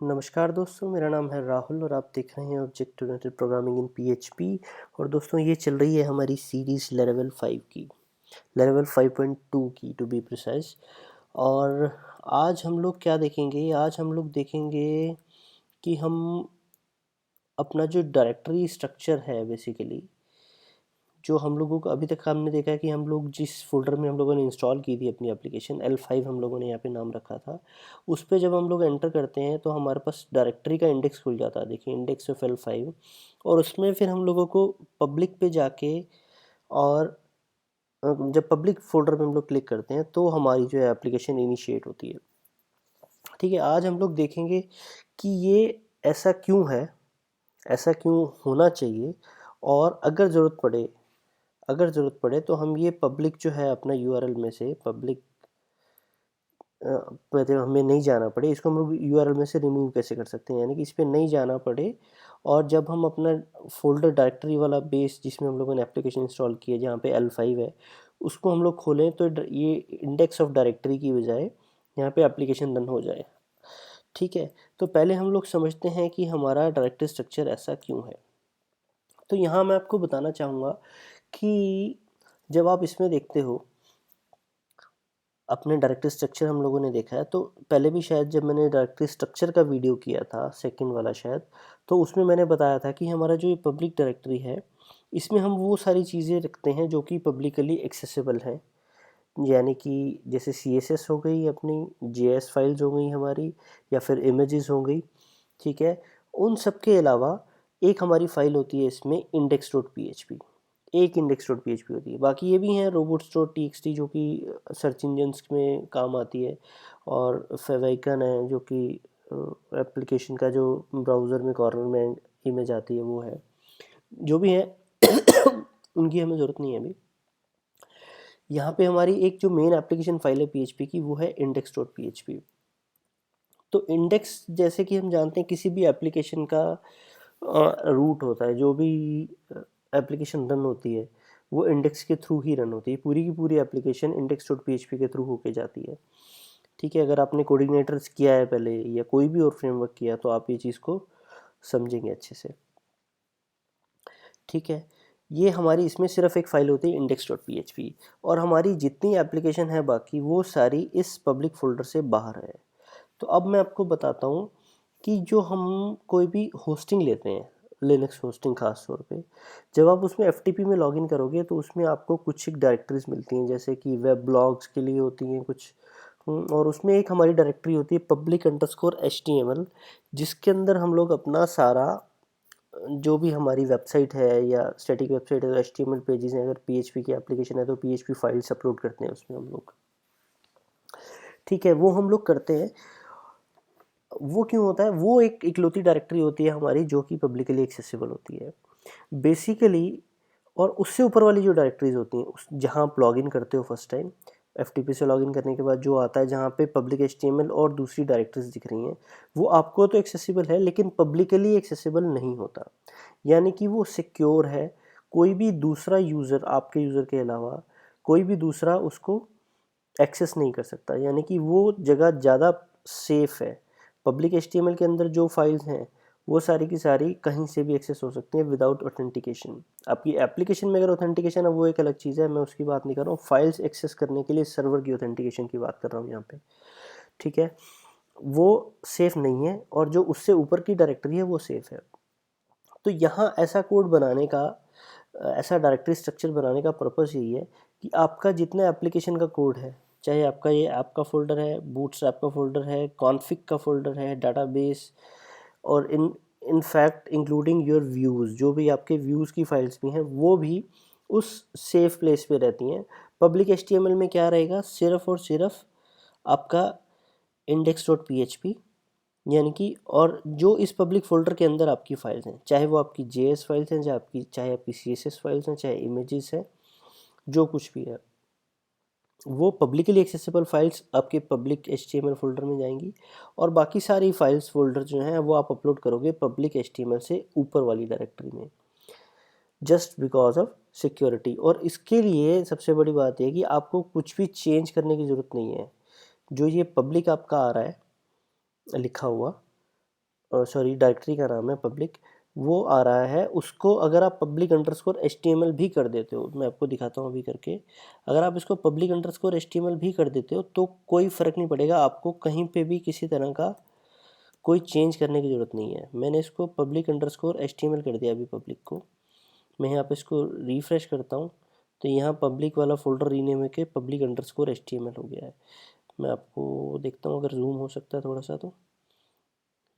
नमस्कार दोस्तों, मेरा नाम है राहुल और आप देख रहे हैं object oriented programming in PHP. और दोस्तों ये चल रही है हमारी सीरीज़ लेवल 5 की, लेवल 5.2 की टू बी प्रिसाइज। और आज हम लोग क्या देखेंगे? आज हम लोग देखेंगे कि हम अपना जो डायरेक्टरी स्ट्रक्चर है बेसिकली, जो हम लोगों को अभी तक हमने देखा है कि हम लोग जिस फ़ोल्डर में हम लोगों ने इंस्टॉल की थी अपनी एप्लीकेशन L5 हम लोगों ने यहाँ पे नाम रखा था, उस पे जब हम लोग एंटर करते हैं तो हमारे पास डायरेक्टरी का इंडेक्स खुल जाता है। देखिए इंडेक्स ऑफ L5, और उसमें फिर हम लोगों को पब्लिक पे जाके और जब पब्लिक फ़ोल्डर पे हम लोग क्लिक करते हैं तो हमारी जो है एप्लीकेशन इनिशिएट होती है। ठीक है, आज हम लोग देखेंगे कि ये ऐसा क्यों है, ऐसा क्यों होना चाहिए, और अगर ज़रूरत पड़े तो हम ये पब्लिक जो है अपना यूआरएल में से पब्लिक मतलब हमें नहीं जाना पड़े, इसको हम लोग यूआरएल में से रिमूव कैसे कर सकते हैं, यानी कि इस पर नहीं जाना पड़े। और जब हम अपना फोल्डर डायरेक्टरी वाला बेस जिसमें हम लोगों ने एप्लीकेशन इंस्टॉल की है जहाँ पे L5 है, उसको हम लोग खोलें तो ये इंडेक्स ऑफ डायरेक्टरी की बजाय यहाँ पे एप्लीकेशन रन हो जाए। ठीक है, तो पहले हम लोग समझते हैं कि हमारा डायरेक्टरी स्ट्रक्चर ऐसा क्यों है। तो यहाँ मैं आपको बताना चाहूँगा कि जब आप इसमें देखते हो अपने डायरेक्टरी स्ट्रक्चर हम लोगों ने देखा है, तो पहले भी शायद जब मैंने डायरेक्टरी स्ट्रक्चर का वीडियो किया था सेकंड वाला शायद, तो उसमें मैंने बताया था कि हमारा जो ये पब्लिक डायरेक्टरी है इसमें हम वो सारी चीज़ें रखते हैं जो कि पब्लिकली एक्सेसिबल हैं। यानी कि जैसे CSS हो गई, अपनी JS फाइल्स हो गई हमारी, या फिर इमेजेस हो गई। ठीक है, उन सब के अलावा एक हमारी फाइल होती है इसमें index.php, एक index.php होती है। बाकी ये भी हैं robots.txt जो कि सर्च इंजन्स में काम आती है, और फेविकन है जो कि एप्लीकेशन का जो ब्राउज़र में कॉर्नर में इमेज आती है वो है। जो भी है उनकी हमें ज़रूरत नहीं है अभी। यहाँ पे हमारी एक जो मेन एप्लीकेशन फाइल है PHP की, वो है index.php। तो इंडेक्स जैसे कि हम जानते हैं किसी भी एप्लीकेशन का रूट होता है, जो भी एप्लीकेशन रन होती है वो इंडेक्स के थ्रू ही रन होती है। पूरी की पूरी एप्लीकेशन index.php के थ्रू होके जाती है। ठीक है, अगर आपने कोऑर्डिनेटर्स किया है पहले या कोई भी और फ्रेमवर्क किया तो आप ये चीज़ को समझेंगे अच्छे से। ठीक है, ये हमारी इसमें सिर्फ एक फ़ाइल होती है index.php, और हमारी जितनी एप्लीकेशन है बाकी वो सारी इस पब्लिक फोल्डर से बाहर है। तो अब मैं आपको बताता हूँ कि जो हम कोई भी होस्टिंग लेते हैं, लिनक्स होस्टिंग खास तौर पे, जब आप उसमें FTP में लॉगिन करोगे तो उसमें आपको कुछ एक डायरेक्टरीज मिलती हैं, जैसे कि वेब ब्लॉग्स के लिए होती हैं कुछ। और उसमें एक हमारी डायरेक्टरी होती है public_html, जिसके अंदर हम लोग अपना सारा जो भी हमारी वेबसाइट है या स्टैटिक वेबसाइट है, HTML पेजेस हैं, अगर PHP की एप्लीकेशन है तो PHP फाइल्स अपलोड करते हैं उसमें हम लोग। ठीक है, वो हम लोग करते हैं। वो क्यों होता है? वो एक इकलौती डायरेक्टरी होती है हमारी जो कि पब्लिकली एक्सेसिबल होती है बेसिकली। और उससे ऊपर वाली जो डायरेक्टरीज होती हैं उस जहाँ आप लॉगिन करते हो फर्स्ट टाइम FTP से लॉगिन करने के बाद, जो आता है जहाँ पे पब्लिक HTML और दूसरी डायरेक्टरीज दिख रही हैं, वो आपको तो एक्सेसिबल है लेकिन पब्लिकली एक्सेसिबल नहीं होता। यानी कि वो सिक्योर है, कोई भी दूसरा यूज़र, आपके यूज़र के अलावा कोई भी दूसरा उसको एक्सेस नहीं कर सकता। यानी कि वो जगह ज़्यादा सेफ़ है। पब्लिक HTML के अंदर जो फाइल्स हैं वो सारी की सारी कहीं से भी एक्सेस हो सकती हैं विदाउट ऑथेंटिकेशन। आपकी एप्लीकेशन में अगर ऑथेंटिकेशन है वो एक अलग चीज़ है, मैं उसकी बात नहीं कर रहा हूँ। फाइल्स एक्सेस करने के लिए सर्वर की ऑथेंटिकेशन की बात कर रहा हूँ यहाँ पे। ठीक है, वो सेफ़ नहीं है, और जो उससे ऊपर की डायरेक्टरी है वो सेफ़ है। तो यहाँ ऐसा कोड बनाने का, ऐसा डायरेक्टरी स्ट्रक्चर बनाने का पर्पस यही है कि आपका जितना एप्लीकेशन का कोड है, चाहे आपका ये ऐप का फोल्डर है, बूटस्ट्रैप का फोल्डर है, कॉन्फ़िग का फोल्डर है, डाटाबेस, और in fact including your views, जो भी आपके व्यूज़ की फाइल्स भी हैं वो भी उस सेफ प्लेस पे रहती हैं। पब्लिक HTML में क्या रहेगा? सिर्फ और सिर्फ आपका index.php, यानी कि, और जो इस पब्लिक फोल्डर के अंदर आपकी फाइल्स हैं, चाहे वो आपकी JS फाइल्स हैं, चाहे आपकी CSS फाइल्स हैं, चाहे इमेजेस हैं, जो कुछ भी है, वो पब्लिकली एक्सेसिबल फाइल्स आपके पब्लिक HTML फोल्डर में जाएंगी। और बाकी सारी फाइल्स फोल्डर जो हैं वो आप अपलोड करोगे पब्लिक HTML से ऊपर वाली डायरेक्टरी में, जस्ट बिकॉज ऑफ सिक्योरिटी। और इसके लिए सबसे बड़ी बात यह है कि आपको कुछ भी चेंज करने की ज़रूरत नहीं है। जो ये पब्लिक आपका आ रहा है लिखा हुआ, सॉरी डायरेक्टरी का नाम है पब्लिक, वो आ रहा है, उसको अगर आप पब्लिक अंडरस्कोर HTML भी कर देते हो, मैं आपको दिखाता हूँ अभी करके, अगर आप इसको पब्लिक अंडरस्कोर HTML भी कर देते हो तो कोई फ़र्क नहीं पड़ेगा, आपको कहीं पे भी किसी तरह का कोई चेंज करने की ज़रूरत नहीं है। मैंने इसको पब्लिक अंडरस्कोर HTML कर दिया अभी पब्लिक को, मैं यहाँ पे इसको रिफ़्रेश करता हूँ तो यहाँ पब्लिक वाला फोल्डर रीनेम है के पब्लिक अंडरस्कोर HTML हो गया है। मैं आपको देखता हूँ अगर जूम हो सकता है थोड़ा सा, तो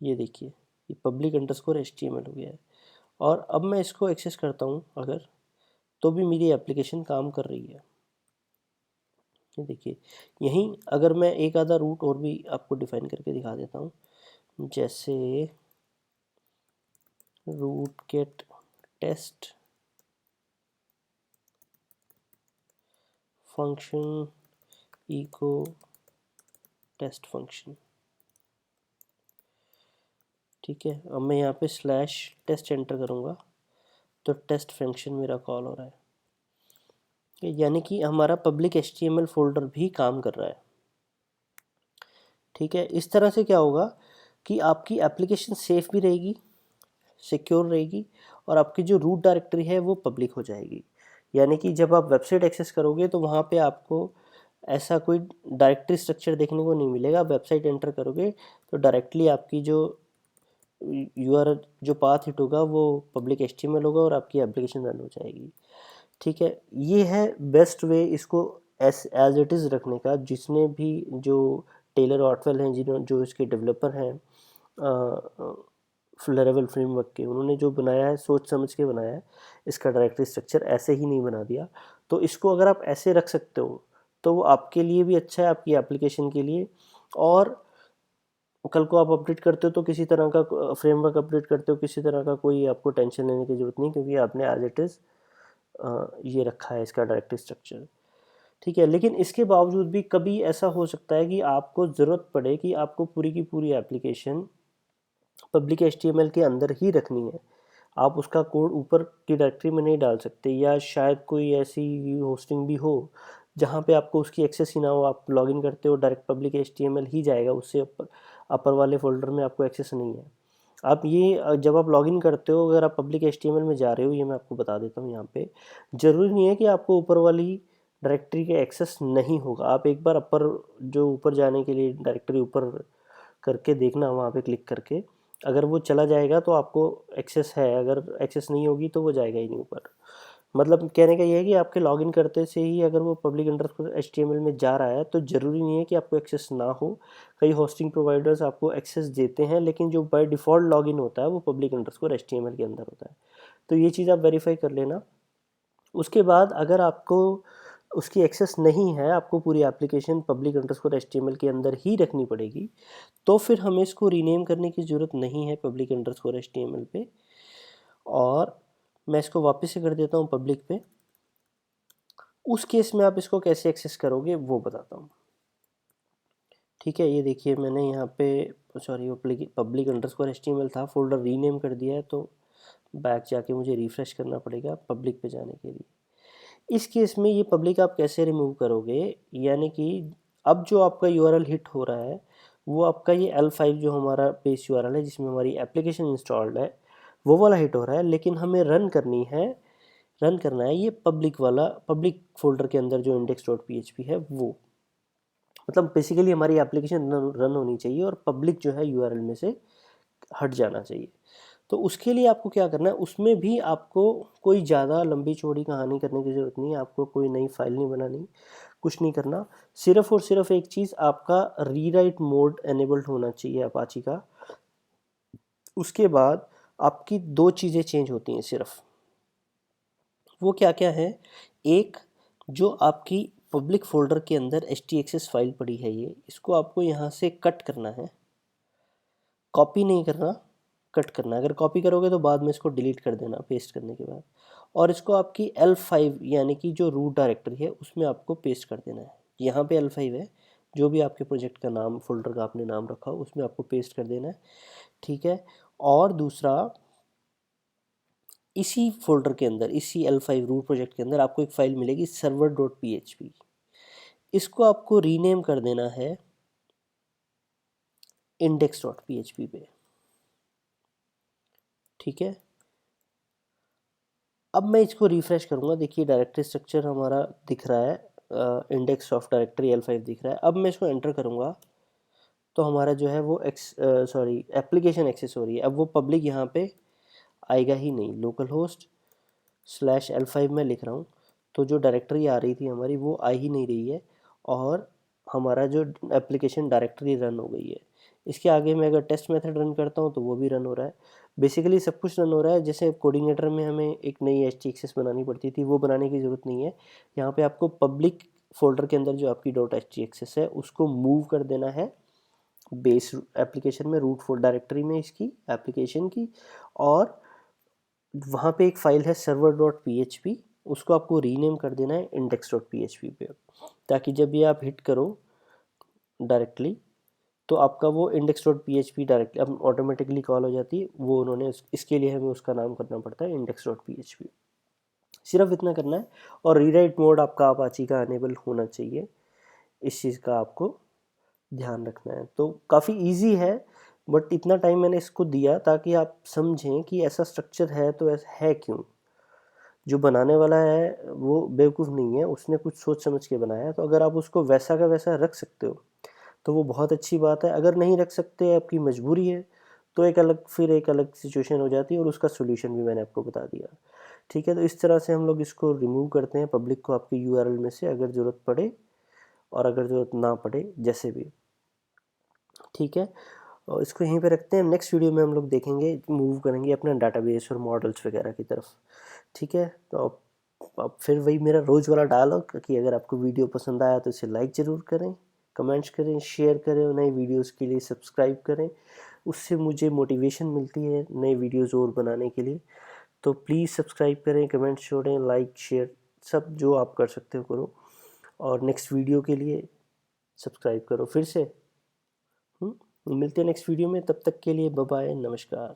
ये देखिए ये पब्लिक अंडरस्कोर HTML हो गया है। और अब मैं इसको एक्सेस करता हूँ अगर, तो भी मेरी एप्लीकेशन काम कर रही है। ये देखिए, यहीं अगर मैं एक आधा रूट और भी आपको डिफाइन करके दिखा देता हूँ, जैसे root get test function echo test function, ठीक है। अब मैं यहाँ पे स्लैश टेस्ट एंटर करूँगा तो टेस्ट फंक्शन मेरा कॉल हो रहा है, यानी कि हमारा पब्लिक HTML फोल्डर भी काम कर रहा है, ठीक है। इस तरह से क्या होगा कि आपकी एप्लीकेशन सेफ भी रहेगी, सिक्योर रहेगी, और आपकी जो रूट डायरेक्टरी है वो पब्लिक हो जाएगी। यानी कि जब आप वेबसाइट एक्सेस करोगे तो वहाँ पे आपको ऐसा कोई डायरेक्टरी स्ट्रक्चर देखने को नहीं मिलेगा। वेबसाइट एंटर करोगे तो डायरेक्टली आपकी जो यूआरएल जो पाथ हिट होगा वो पब्लिक HTML होगा और आपकी एप्लीकेशन रन हो जाएगी, ठीक है। ये है बेस्ट वे इसको एज इट इज़ रखने का। जिसने भी जो टेलर ऑटवेल हैं, जिन्होंने जो इसके डेवलपर हैं लेवल फ्रेमवर्क के, उन्होंने जो बनाया है सोच समझ के बनाया है, इसका डायरेक्टरी स्ट्रक्चर ऐसे ही नहीं बना दिया। तो इसको अगर आप ऐसे रख सकते हो तो वो आपके लिए भी अच्छा है, आपकी एप्लीकेशन के लिए। और कल को आप अपडेट करते हो तो किसी तरह का फ्रेमवर्क अपडेट करते हो, किसी तरह का कोई आपको टेंशन लेने की ज़रूरत नहीं, क्योंकि आपने एज इट इज़ ये रखा है इसका डायरेक्टरी स्ट्रक्चर, ठीक है। लेकिन इसके बावजूद भी कभी ऐसा हो सकता है कि आपको ज़रूरत पड़े कि आपको पूरी की पूरी एप्लीकेशन पब्लिक HTML के अंदर ही रखनी है, आप उसका कोड ऊपर की डायरेक्टरी में नहीं डाल सकते, या शायद कोई ऐसी होस्टिंग भी हो जहाँ पे आपको उसकी एक्सेस ही ना हो, आप लॉगिन करते हो डायरेक्ट पब्लिक HTML ही जाएगा, उससे अपर वाले फोल्डर में आपको एक्सेस नहीं है। आप ये जब आप लॉगिन करते हो, अगर आप पब्लिक HTML में जा रहे हो, ये मैं आपको बता देता हूँ यहाँ पे, ज़रूरी नहीं है कि आपको ऊपर वाली डायरेक्टरी के एक्सेस नहीं होगा। आप एक बार अपर जो ऊपर जाने के लिए डायरेक्टरी ऊपर करके देखना, वहाँ पे क्लिक करके, अगर वो चला जाएगा तो आपको एक्सेस है, अगर एक्सेस नहीं होगी तो वो जाएगा ही नहीं ऊपर। मतलब कहने का ये है कि आपके लॉगिन करते से ही अगर वो पब्लिक अंडरस्कोर HTML में जा रहा है तो ज़रूरी नहीं है कि आपको एक्सेस ना हो। कई होस्टिंग प्रोवाइडर्स आपको एक्सेस देते हैं, लेकिन जो बाय डिफ़ॉल्ट लॉगिन होता है वो पब्लिक अंडरस्कोर HTML के अंदर होता है। तो ये चीज़ आप वेरीफाई कर लेना। उसके बाद अगर आपको उसकी एक्सेस नहीं है, आपको पूरी एप्लीकेशन पब्लिक अंडरस्कोर HTML के अंदर ही रखनी पड़ेगी, तो फिर हमें इसको रीनेम करने की ज़रूरत नहीं है पब्लिक अंडरस्कोर HTML पे। और मैं इसको वापस से कर देता हूँ पब्लिक पे। उस केस में आप इसको कैसे एक्सेस करोगे वो बताता हूँ, ठीक है। ये देखिए मैंने यहाँ पे सॉरी पब्लिक अंडरस्कोर HTML था, फोल्डर रीनेम कर दिया है, तो बैक जाके मुझे रिफ़्रेश करना पड़ेगा पब्लिक पे जाने के लिए। इस केस में ये पब्लिक आप कैसे रिमूव करोगे, यानी कि अब जो आपका URL हिट हो रहा है वो आपका ये L5 जो हमारा बेस URL है जिसमें हमारी एप्लीकेशन इंस्टॉल्ड है, वो वाला हिट हो रहा है। लेकिन हमें रन करना है ये पब्लिक वाला, पब्लिक फोल्डर के अंदर जो index.php है वो, मतलब बेसिकली हमारी एप्लीकेशन रन होनी चाहिए और पब्लिक जो है URL में से हट जाना चाहिए। तो उसके लिए आपको क्या करना है, उसमें भी आपको कोई ज़्यादा लंबी चौड़ी कहानी करने की ज़रूरत नहीं है, आपको कोई नई फाइल नहीं बनानी, कुछ नहीं करना। सिर्फ और सिर्फ एक चीज़, आपका रीराइट मोड एनेबल्ड होना चाहिए अपाची का। उसके बाद आपकी दो चीज़ें चेंज होती हैं सिर्फ, वो क्या क्या है। एक, जो आपकी पब्लिक फोल्डर के अंदर htaccess फाइल पड़ी है, ये इसको आपको यहाँ से कट करना है, कॉपी नहीं करना, कट करना। अगर कॉपी करोगे तो बाद में इसको डिलीट कर देना पेस्ट करने के बाद। और इसको आपकी L5 यानी कि जो रूट डायरेक्टरी है उसमें आपको पेस्ट कर देना है। यहाँ पे L5 है, जो भी आपके प्रोजेक्ट का नाम, फोल्डर का आपने नाम रखा हो उसमें आपको पेस्ट कर देना है, ठीक है। और दूसरा, इसी फोल्डर के अंदर, इसी L5 रूट प्रोजेक्ट के अंदर आपको एक फाइल मिलेगी server.php, इसको आपको रीनेम कर देना है index.php पे। ठीक है, अब मैं इसको रिफ्रेश करूँगा। देखिए डायरेक्टरी स्ट्रक्चर हमारा दिख रहा है, इंडेक्स ऑफ डायरेक्टरी L5 दिख रहा है। अब मैं इसको एंटर करूँगा तो हमारा जो है वो एप्लीकेशन एक्सेस हो रही है। अब वो पब्लिक यहाँ पे आएगा ही नहीं, लोकल होस्ट /L5 में लिख रहा हूँ, तो जो डायरेक्टरी आ रही थी हमारी वो आ ही नहीं रही है, और हमारा जो एप्लीकेशन डायरेक्टरी रन हो गई है। इसके आगे मैं अगर टेस्ट मेथड रन करता हूँ तो वो भी रन हो रहा है। बेसिकली सब कुछ रन हो रहा है। जैसे कोऑर्डिनेटर में हमें एक नई htaccess बनानी पड़ती थी, वो बनाने की ज़रूरत नहीं है। यहाँ पे आपको पब्लिक फोल्डर के अंदर जो आपकी .htaccess है उसको मूव कर देना है बेस एप्लीकेशन में, रूट फोल्डर डायरेक्टरी में इसकी एप्लीकेशन की, और वहाँ पे एक फ़ाइल है server.php, उसको आपको रीनेम कर देना है index.php पे, ताकि जब ये आप हिट करो डायरेक्टली तो आपका वो index.php डायरेक्टली अब ऑटोमेटिकली कॉल हो जाती है। वो उन्होंने इसके लिए हमें उसका नाम करना पड़ता है index.php। सिर्फ इतना करना है, और रीराइट मोड आपका अपाची का अनेबल होना चाहिए। इस चीज़ का आपको ध्यान रखना है। तो काफ़ी इजी है, बट इतना टाइम मैंने इसको दिया ताकि आप समझें कि ऐसा स्ट्रक्चर है तो ऐसा है क्यों। जो बनाने वाला है वो बेवकूफ़ नहीं है, उसने कुछ सोच समझ के बनाया है। तो अगर आप उसको वैसा का वैसा रख सकते हो तो वो बहुत अच्छी बात है। अगर नहीं रख सकते, आपकी मजबूरी है, तो एक अलग सिचुएशन हो जाती है, और उसका सोल्यूशन भी मैंने आपको बता दिया। ठीक है, तो इस तरह से हम लोग इसको रिमूव करते हैं पब्लिक को आपके यूआरएल में से, अगर ज़रूरत पड़े और अगर ज़रूरत ना पड़े, जैसे भी। ठीक है, और इसको यहीं पे रखते हैं। नेक्स्ट वीडियो में हम लोग देखेंगे, मूव करेंगे अपना डाटाबेस और मॉडल्स वगैरह की तरफ। ठीक है, तो अब फिर वही मेरा रोज़ वाला डायलॉग कि अगर आपको वीडियो पसंद आया तो इसे लाइक ज़रूर करें, कमेंट्स करें, शेयर करें, और नए वीडियोस के लिए सब्सक्राइब करें। उससे मुझे मोटिवेशन मिलती है नए वीडियोस और बनाने के लिए। तो प्लीज़ सब्सक्राइब करें, कमेंट्स छोड़ें, लाइक शेयर सब जो आप कर सकते हो करो, और नेक्स्ट वीडियो के लिए सब्सक्राइब करो फिर से। मिलते हैं नेक्स्ट वीडियो में, तब तक के लिए बाय बाय, नमस्कार।